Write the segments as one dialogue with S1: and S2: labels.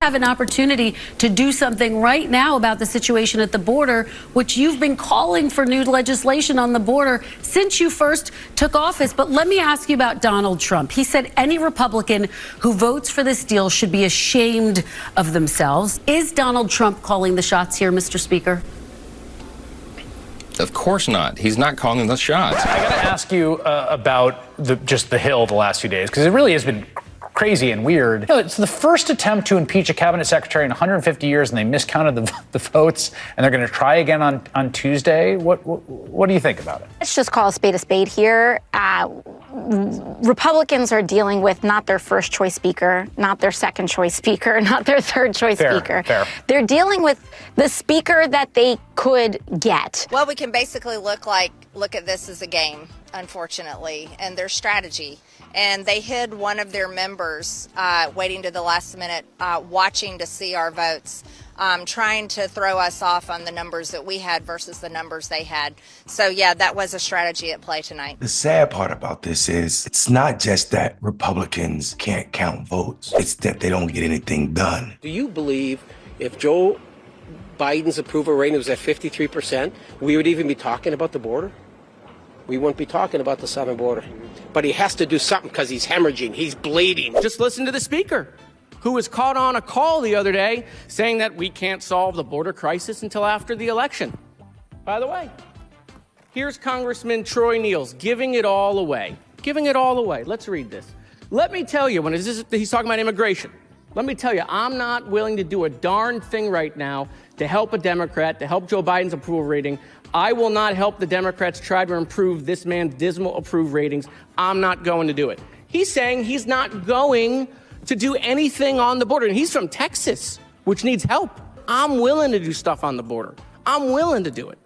S1: Have an opportunity to do something right now about the situation at the border, which you've been calling for new legislation on the border since you first took office. But let me ask you about Donald Trump. He said any Republican who votes for this deal should be ashamed of themselves. Is Donald Trump calling the shots here, Mr. Speaker?
S2: Of course not. He's not calling the shots.
S3: I got to ask you about just the Hill the last few days, because it really has been crazy and weird. You know, it's the first attempt to impeach a cabinet secretary in 150 years, and they miscounted the votes, and they're going to try again on Tuesday. What do you think about it?
S4: Let's just call a spade here. Republicans are dealing with not their first choice speaker, not their second choice speaker, not their third choice speaker.
S3: Fair.
S4: They're dealing with the speaker that they could get.
S5: Well, we can basically look at this as a game, unfortunately, and their strategy. And they hid one of their members waiting to the last minute, watching to see our votes, trying to throw us off on the numbers that we had versus the numbers they had. So, yeah, that was a strategy at play tonight.
S6: The sad part about this is it's not just that Republicans can't count votes. It's that they don't get anything done.
S7: Do you believe if Joe Biden's approval rating was at 53%, we would even be talking about the border? We wouldn't be talking about the southern border. But he has to do something because he's hemorrhaging. He's bleeding.
S8: Just listen to the speaker, who was caught on a call the other day saying that we can't solve the border crisis until after the election. By the way, here's Congressman Troy Niels giving it all away. Giving it all away. Let's read this. Let me tell you, he's talking about immigration. Let me tell you, I'm not willing to do a darn thing right now to help a Democrat, to help Joe Biden's approval rating. I will not help the Democrats try to improve this man's dismal approval ratings. I'm not going to do it. He's saying he's not going to do anything on the border. And he's from Texas, which needs help. I'm willing to do stuff on the border. I'm willing to do it.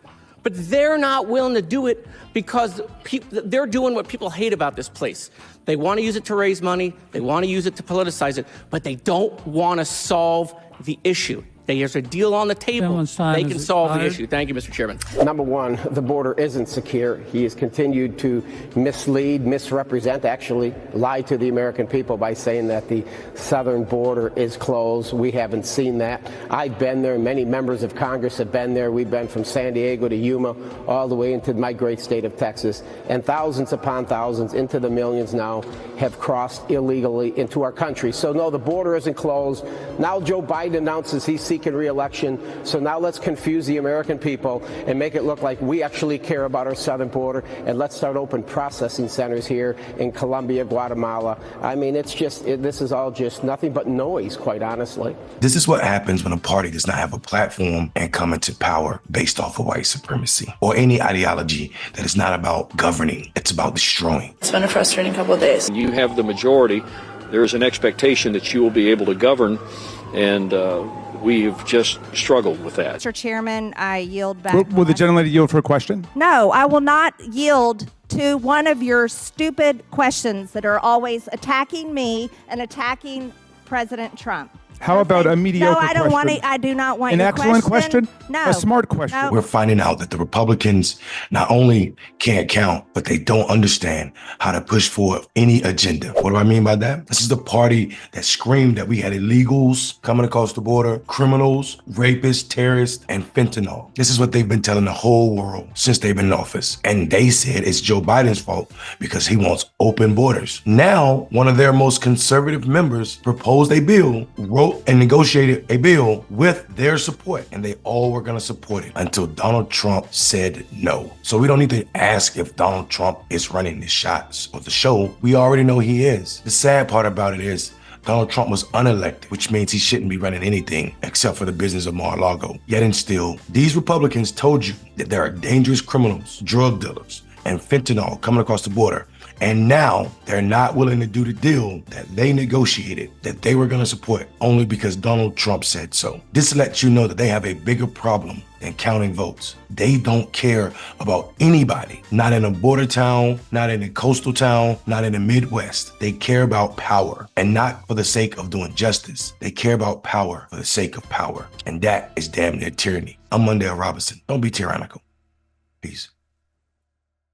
S8: But they're not willing to do it because they're doing what people hate about this place. They want to use it to raise money. They want to use it to politicize it. But they don't want to solve the issue. There's a deal on the table. They can solve the issue. Thank you, Mr. Chairman.
S7: Number one, the border isn't secure. He has continued to mislead, misrepresent, actually lie to the American people by saying that the southern border is closed. We haven't seen that. I've been there. Many members of Congress have been there. We've been from San Diego to Yuma, all the way into my great state of Texas. And thousands upon thousands, into the millions now, have crossed illegally into our country. So, no, the border isn't closed. Now Joe Biden announces he's seeking re-election. So now let's confuse the American people and make it look like we actually care about our southern border, and let's start open processing centers here in Colombia, Guatemala. I mean, this is all just nothing but noise, quite honestly.
S6: This is what happens when a party does not have a platform and come into power based off of white supremacy or any ideology that is not about governing. It's about destroying.
S9: It's been a frustrating couple of days.
S10: You have the majority. There is an expectation that you will be able to govern, and we've just struggled with that.
S11: Mr. Chairman, I yield back.
S12: Will the gentlelady yield for a question?
S11: No, I will not yield to one of your stupid questions that are always attacking me and attacking President Trump.
S12: How about a mediocre question?
S11: No, I don't want it. I do not want
S12: an
S11: your
S12: excellent question.
S11: No.
S12: A smart question.
S11: No.
S6: We're finding out that the Republicans not only can't count, but they don't understand how to push forward any agenda. What do I mean by that? This is the party that screamed that we had illegals coming across the border, criminals, rapists, terrorists, and fentanyl. This is what they've been telling the whole world since they've been in office. And they said it's Joe Biden's fault because he wants open borders. Now, one of their most conservative members proposed a bill, wrote and negotiated a bill with their support, and they all were going to support it until Donald Trump said no. So we don't need to ask if Donald Trump is running the shots or the show. We already know he is. The sad part about it is Donald Trump was unelected, which means he shouldn't be running anything except for the business of Mar-a-Lago. Yet and still, these Republicans told you that there are dangerous criminals, drug dealers, and fentanyl coming across the border. And now they're not willing to do the deal that they negotiated, that they were going to support, only because Donald Trump said so. This lets you know that they have a bigger problem than counting votes. They don't care about anybody, not in a border town, not in a coastal town, not in the Midwest. They care about power, and not for the sake of doing justice. They care about power for the sake of power. And that is damn near tyranny. I'm Mondale Robinson. Don't be tyrannical. Peace.